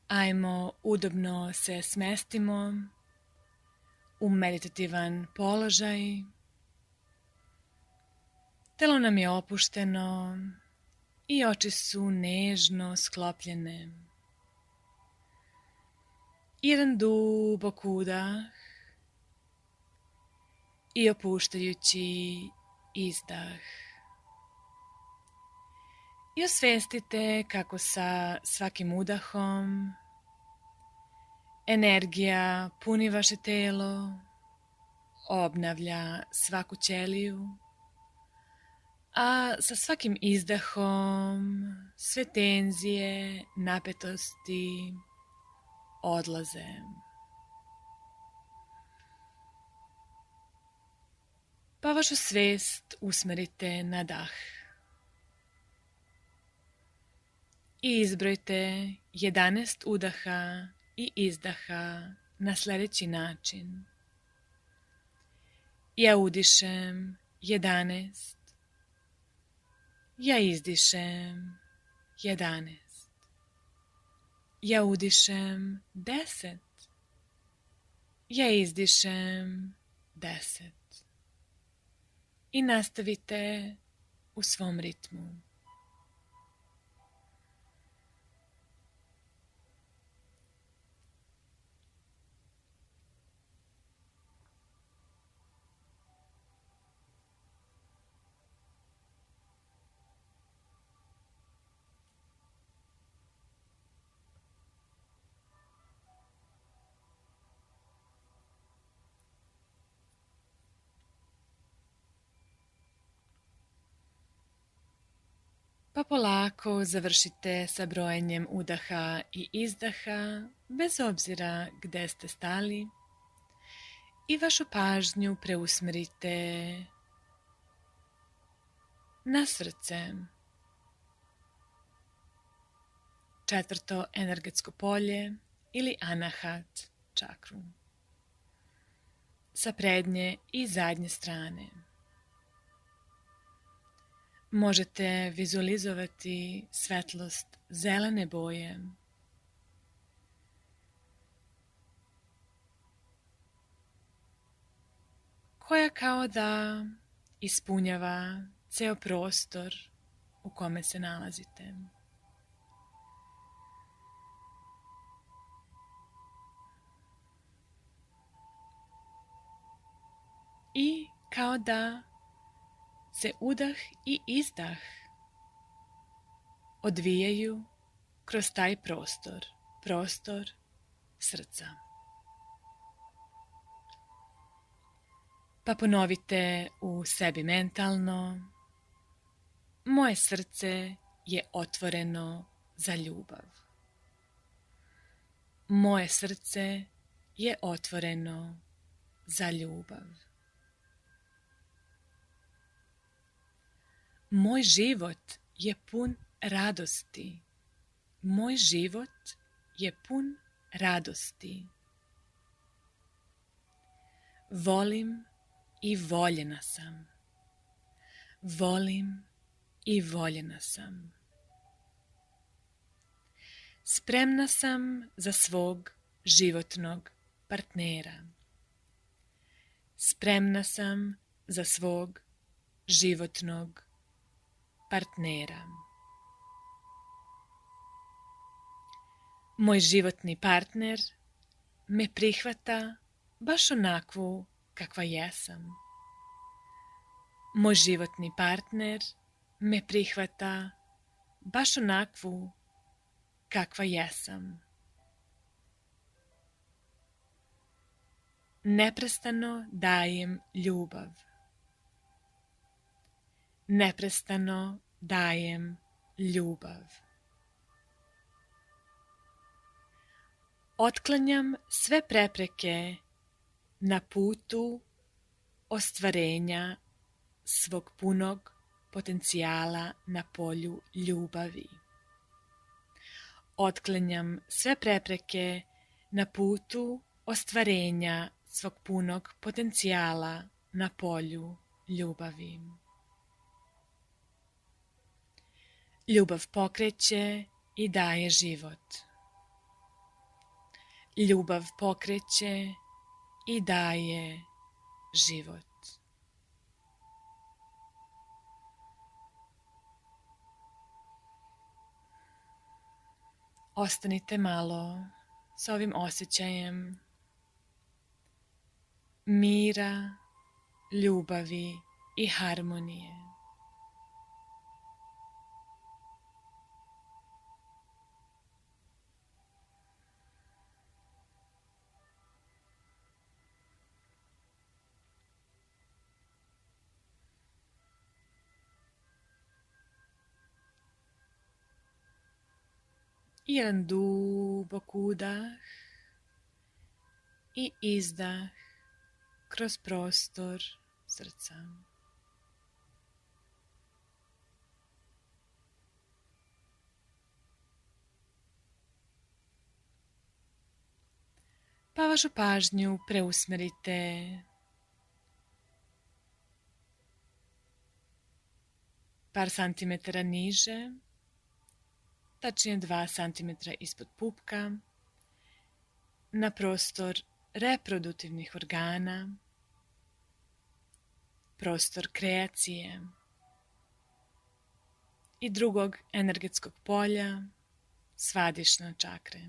Ajmo udobno se smestimo u meditativan položaj. Telo nam je opušteno i oči su nežno sklopljene. Jedan dubok udah i opuštajući izdah. I osvestite kako sa svakim udahom energija puni vaše telo, obnavlja svaku ćeliju, a sa svakim izdahom sve tenzije, napetosti odlaze. Pa vašu svest usmerite na dah. I izbrojte 11 udaha i izdaha na sljedeći način. Ja udišem 11. Ja izdišem 11. Ja udišem 10. Ja izdišem 10. I nastavite u svom ritmu. Pa polako završite sa brojenjem udaha i izdaha, bez obzira gdje ste stali, i vašu pažnju preusmerite na srce, četvrto energetsko polje ili anahat čakru, sa prednje i zadnje strane. Možete vizualizovati svetlost zelene boje. Koja kao da ispunjava ceo prostor u kome se nalazite. I kao da se udah i izdah odvijaju kroz taj prostor, prostor srca. Pa ponovite u sebi mentalno: moje srce je otvoreno za ljubav. Moje srce je otvoreno za ljubav. Moj život je pun radosti. Moj život je pun radosti. Volim i voljena sam. Volim i voljena sam. Spremna sam za svog životnog partnera. Spremna sam za svog životnog partnera. Moj životni partner me prihvata baš onakvu kakva jesam. Moj životni partner me prihvata baš onakvu kakva jesam. Neprestano dajem ljubav. Neprestano dajem ljubav. Otklanjam sve prepreke na putu ostvarenja svog punog potencijala na polju ljubavi. Otklanjam sve prepreke na putu ostvarenja svog punog potencijala na polju ljubavi. Ljubav pokreće i daje život. Ljubav pokreće i daje život. Ostanite malo sa ovim osjećajem mira, ljubavi i harmonije. Jedan dubok udah i izdah kroz prostor srca. Pa vašu pažnju preusmerite par santimetara niže, tačnije 2 cm ispod pupka, na prostor reproduktivnih organa, prostor kreacije i drugog energetskog polja, svadišne čakre.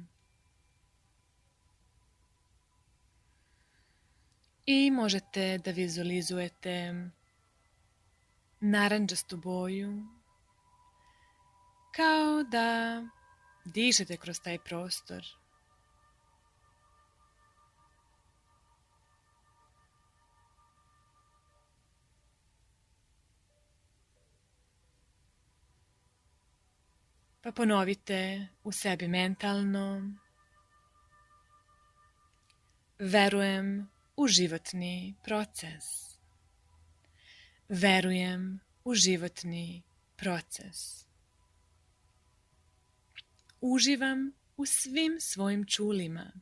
I možete da vizualizujete narandžastu boju, kao da dišete kroz taj prostor. Pa ponovite u sebi mentalno: verujem u životni proces. Verujem u životni proces. Uživam u svim svojim čulima.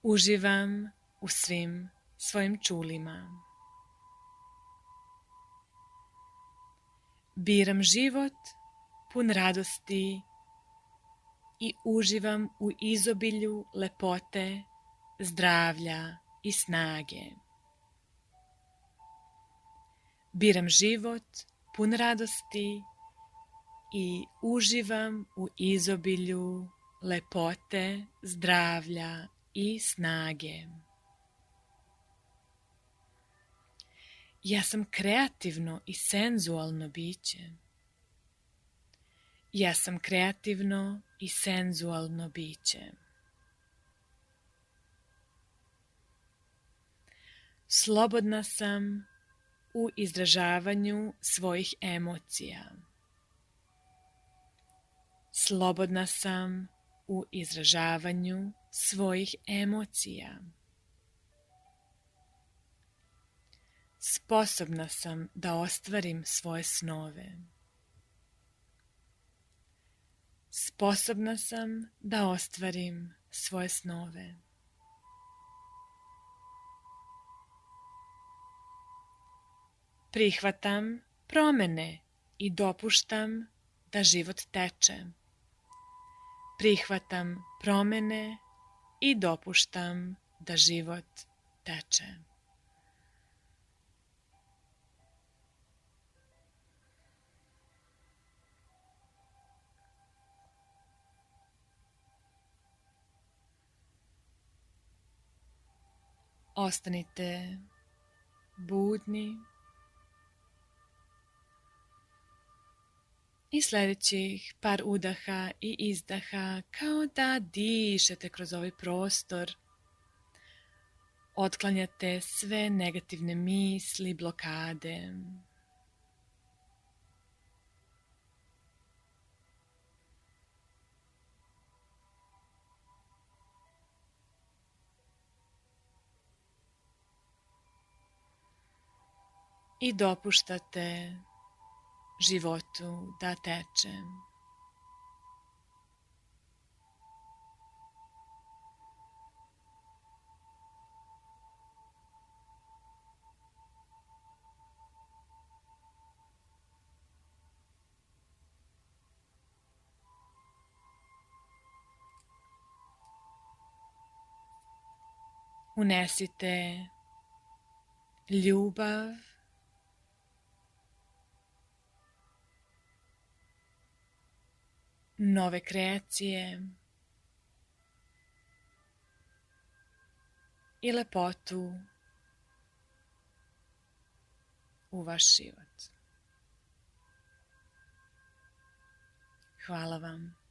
Uživam u svim svojim čulima. Biram život pun radosti i uživam u izobilju lepote, zdravlja i snage. Biram život pun radosti i uživam u izobilju lepote, zdravlja i snage. Ja sam kreativno i senzualno biće. Ja sam kreativno i senzualno biće. Slobodna sam u izražavanju svojih emocija. Slobodna sam u izražavanju svojih emocija. Sposobna sam da ostvarim svoje snove. Sposobna sam da ostvarim svoje snove. Prihvatam promene i dopuštam da život teče. Prihvatam promene i dopuštam da život teče. Ostanite budni i sljedećih par udaha i izdaha kao da dišete kroz ovaj prostor. Otklanjate sve negativne misli, blokade. I dopuštate životu da teče. Unesite ljubav, nove kreacije i lepotu u vaš život. Hvala vam.